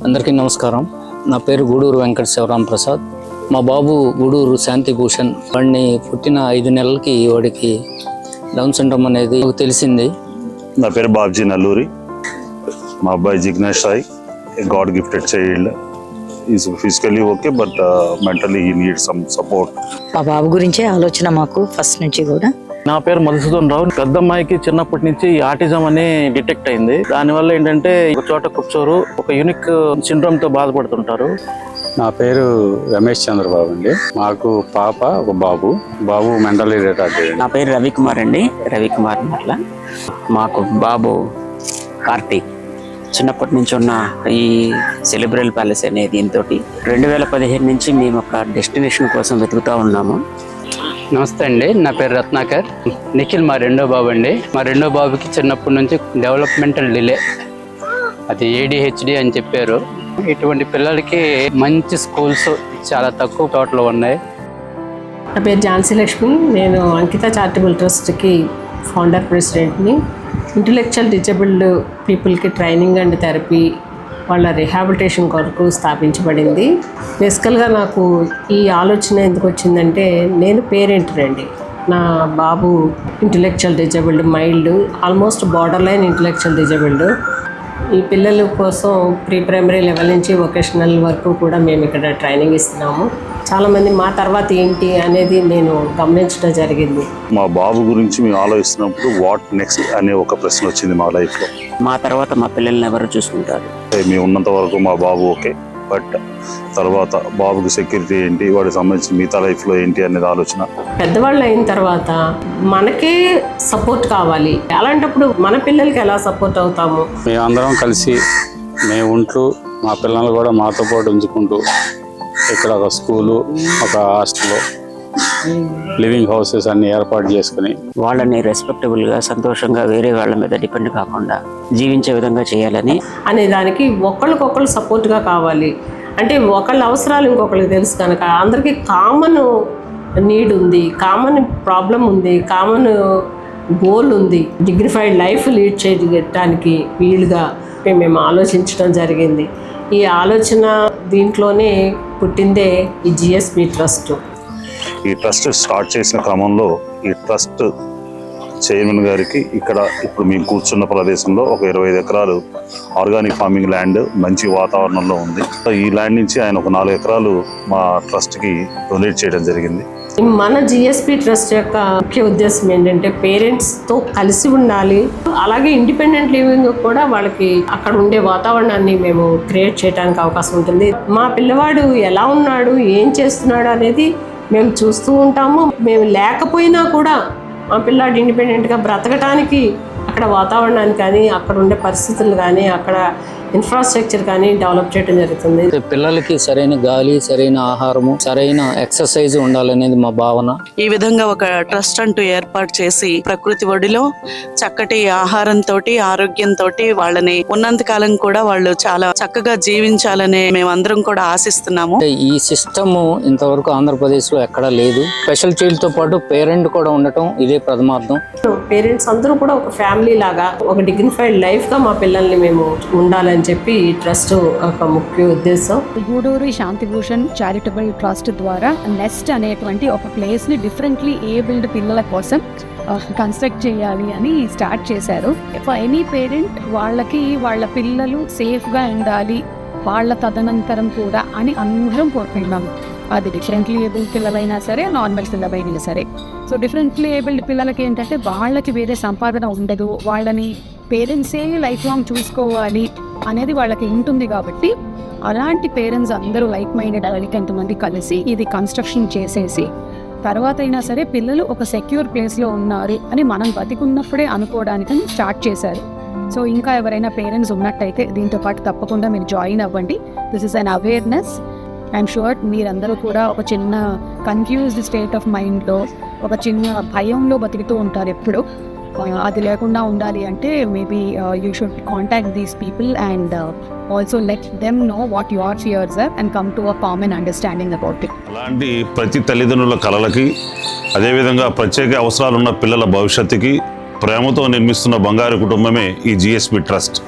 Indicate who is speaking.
Speaker 1: అందరికీ నమస్కారం. నా పేరు గూడూరు వెంకట శివరాం ప్రసాద్. మా బాబు గూడూరు శాంతి భూషణ్. వాడిని పుట్టిన 5 నెలలకి వాడికి డౌన్ సిండ్రోమ్ అనేది తెలిసింది.
Speaker 2: నా పేరు బాబ్జీ నల్లూరి. మా అబ్బాయి Jignesh Sai, God gifted child. Is physically okay but mentally he need some support.
Speaker 3: మా బాబు గురించే ఆలోచన మాకు ఫస్ట్ నుంచి కూడా.
Speaker 4: నా పేరు మధుసూదన్ రావు. పెద్దమ్మాయికి చిన్నప్పటి నుంచి ఆటిజం అని డిటెక్ట్ అయింది. దానివల్ల ఏంటంటే ఒక చోట కూర్చోరు, ఒక యూనిక్ సిండ్రోమ్ తో బాధపడుతుంటారు.
Speaker 5: నా పేరు రమేష్ చంద్రబాబు అండి. మాకు పాప ఒక బాబు మెంటల్లీ రిటార్డెడ్.
Speaker 6: నా పేరు రవికుమార్ అండి, రవికుమార్ అట్లా. మాకు బాబు కార్తీక్. చిన్నప్పటి నుంచి ఉన్న ఈ సెలిబ్రల్ ప్యాలెస్ అనే దీంతో 2015 నుంచి మేము ఒక డెస్టినేషన్ కోసం వెతుకుతూ ఉన్నాము.
Speaker 5: నమస్తే అండి, నా పేరు రత్నాకర్. నిఖిల్ మా రెండో బాబు అండి. మా రెండో బాబుకి చిన్నప్పటి నుంచి డెవలప్మెంటల్ డిలే, అది ADHD అని చెప్పారు. ఇటువంటి పిల్లలకి మంచి స్కూల్స్ చాలా తక్కువ చోట్ల ఉన్నాయి.
Speaker 7: నా పేరు ఝాన్సీ లక్ష్మి. నేను అంకిత చారిటబుల్ ట్రస్ట్కి ఫౌండర్ ప్రెసిడెంట్ని. ఇంటలెక్చువల్ డిజేబుల్డ్ పీపుల్కి ట్రైనింగ్ అండ్ థెరపీ, వాళ్ళ రిహాబిలిటేషన్ కొరకు స్థాపించబడింది. బేసికల్గా నాకు ఈ ఆలోచన ఎందుకు వచ్చిందంటే, నేను పేరెంట్ అండి. నా బాబు intellectual disabled, mild, almost borderline intellectual disabled. ఈ పిల్లల కోసం ప్రీ ప్రైమరీ లెవెల్ నుంచి వొకేషనల్ వరకు కూడా మేము ఇక్కడ ట్రైనింగ్ ఇస్తున్నాము. చాలామంది మా తర్వాత ఏంటి అనేది నేను గమనించడం జరిగింది.
Speaker 2: మా బాబు గురించి మేము ఆలోచిస్తున్నప్పుడు వాట్ నెక్స్ట్ అనే ఒక ప్రశ్న వచ్చింది మా లైఫ్లో.
Speaker 6: మా తర్వాత మా పిల్లల్ని ఎవరు చూసుకుంటారు?
Speaker 2: మేము ఉన్నంత వరకు మా బాబు ఓకే, బట్ తర్వాత బాబుకి సెక్యూరిటీ ఏంటి, వాడికి సంబంధించి మిగతా లైఫ్లో ఏంటి అనేది ఆలోచన.
Speaker 7: పెద్దవాళ్ళు అయిన తర్వాత మనకే సపోర్ట్ కావాలి. అలాంటప్పుడు మన పిల్లలకి ఎలా సపోర్ట్ అవుతాము?
Speaker 5: మేమందరం కలిసి మేము ఉంటూ మా పిల్లలు కూడా మాతో పాటు ఉంచుకుంటూ ఇక్కడ ఒక స్కూలు, ఒక హాస్టల్, లివింగ్ హౌసెస్ అన్ని ఏర్పాటు చేసుకుని
Speaker 6: వాళ్ళని రెస్పెక్టబుల్గా, సంతోషంగా, వేరే వాళ్ళ మీద డిపెండ్ కాకుండా జీవించే విధంగా చేయాలని
Speaker 7: అనే దానికి ఒకళ్ళకొకళ్ళు సపోర్ట్గా కావాలి. అంటే ఒకళ్ళ అవసరాలు ఇంకొకళ్ళకి తెలుసు కనుక అందరికీ కామన్ నీడ్ ఉంది, కామన్ ప్రాబ్లం ఉంది, కామన్ గోల్ ఉంది. డిగ్నిఫైడ్ లైఫ్ లీడ్ చేయడానికి వీలుగా మేము ఆలోచించడం జరిగింది. ఈ ఆలోచన దీంట్లోనే పుట్టిందే ఈ GSP ట్రస్ట్.
Speaker 2: ఈ ట్రస్ట్ స్టార్ట్ చేసిన క్రమంలో ఈ ట్రస్ట్ చైర్మన్ గారికి ఇక్కడ ఇప్పుడు మేము కూర్చున్న ప్రదేశంలో ఒక 25 ఎకరాలు ఆర్గానిక్ ఫార్మింగ్ ల్యాండ్ మంచి వాతావరణంలో ఉంది. ఈ ల్యాండ్ నుంచి ఆయన ఒక 4 ఎకరాలు మా ట్రస్ట్కి డొనేట్ చేయడం జరిగింది.
Speaker 7: మన GSP ట్రస్ట్ యొక్క ముఖ్య ఉద్దేశం ఏంటంటే పేరెంట్స్తో కలిసి ఉండాలి, అలాగే ఇండిపెండెంట్ లివింగ్ కూడా వాళ్ళకి అక్కడ ఉండే వాతావరణాన్ని మేము క్రియేట్ చేయడానికి అవకాశం ఉంటుంది. మా పిల్లవాడు ఎలా ఉన్నాడు, ఏం చేస్తున్నాడు అనేది మేము చూస్తూ ఉంటాము. మేము లేకపోయినా కూడా మా పిల్లాడు ఇండిపెండెంట్గా బ్రతకటానికి అక్కడ వాతావరణాన్ని కానీ, అక్కడ ఉండే పరిస్థితులు కానీ, అక్కడ ఇన్ఫ్రాస్ట్రక్చర్ కానీ డెవలప్ చేయడం జరుగుతుంది.
Speaker 1: పిల్లలకి సరైన గాలి, సరైన ఆహారము, సరైన ఎక్సర్సైజ్ ఉండాలనేది మా భావన.
Speaker 8: ఈ విధంగా ఒక ట్రస్ట్ అంటూ ఏర్పాటు చేసి ప్రకృతి ఒడిలో చక్కటి ఆహారంతో, ఆరోగ్యంతో వాళ్ళని ఉన్నంత కాలం కూడా వాళ్ళు చాలా చక్కగా జీవించాలని మేమందరం కూడా ఆశిస్తున్నాము.
Speaker 1: ఈ సిస్టమ్ ఇంతవరకు ఆంధ్రప్రదేశ్ లో ఎక్కడా లేదు. స్పెషల్ చైల్డ్ తో పాటు పేరెంట్ కూడా ఉండటం ఇదే ప్రథమార్థం.
Speaker 7: పేరెంట్స్ అందరూ కూడా ఒక ఫ్యామిలీ లాగా, ఒక డిగ్నిఫైడ్ లైఫ్ గా మా పిల్లల్ని మేము ఉండాలని చెప్పి ఈ ట్రస్ట్ ఒక ముఖ్య ఉద్దేశం.
Speaker 9: గూడూరు శాంతి భూషణ్ చారిటబుల్ ట్రస్ట్ ద్వారా నెస్ట్ అనేటువంటి ఒక ప్లేస్ ని డిఫరెంట్లీ ఏబుల్డ్ పిల్లల కోసం కన్స్ట్రక్ట్ చేయాలి అని స్టార్ట్ చేశారు. ఫర్ ఎనీ పేరెంట్ వాళ్ళకి వాళ్ళ పిల్లలు సేఫ్గా ఉండాలి, వాళ్ళ తదనంతరం కూడా అని అందరం కోరుకుంటున్నాము. అది డిఫరెంట్లీ ఏబుల్డ్ పిల్లలైనా సరే, నార్మల్ పిల్లలైనా సరే. సో డిఫరెంట్లీ ఏబుల్డ్ పిల్లలకి ఏంటంటే వాళ్ళకి వేరే సంపాదన ఉండదు, వాళ్ళని పేరెంట్సే లైఫ్ లాంగ్ చూసుకోవాలి అనేది వాళ్ళకి ఉంటుంది. కాబట్టి అలాంటి పేరెంట్స్ అందరూ లైక్ మైండెడ్ కొంతమంది కలిసి ఇది కన్స్ట్రక్షన్ చేసేసి తర్వాత అయినా సరే పిల్లలు ఒక సెక్యూర్ ప్లేస్లో ఉన్నారు అని మనం బతికున్నప్పుడే అనుకోవడానికి స్టార్ట్ చేశారు. సో ఇంకా ఎవరైనా పేరెంట్స్ ఉన్నట్టయితే దీంతో పాటు తప్పకుండా మీరు జాయిన్ అవ్వండి. This is an awareness. I'm sure మీరందరూ కూడా ఒక చిన్న కన్ఫ్యూజ్డ్ స్టేట్ ఆఫ్ మైండ్లో, ఒక చిన్న భయంలో బతుకుతూ ఉంటారు ఎప్పుడు. అది లేకుండా ఉండాలి అంటే maybe you should contact these people and also let them know what your fears are and come to a common understanding about it.
Speaker 2: అలాంటి ప్రతి తల్లిదండ్రుల కలలకి, అదేవిధంగా ప్రత్యేక అవసరాలున్న పిల్లల భవిష్యత్తుకి ప్రేమతో నిర్మిస్తున్న బంగారు కుటుంబమే ఈ GSP ట్రస్ట్.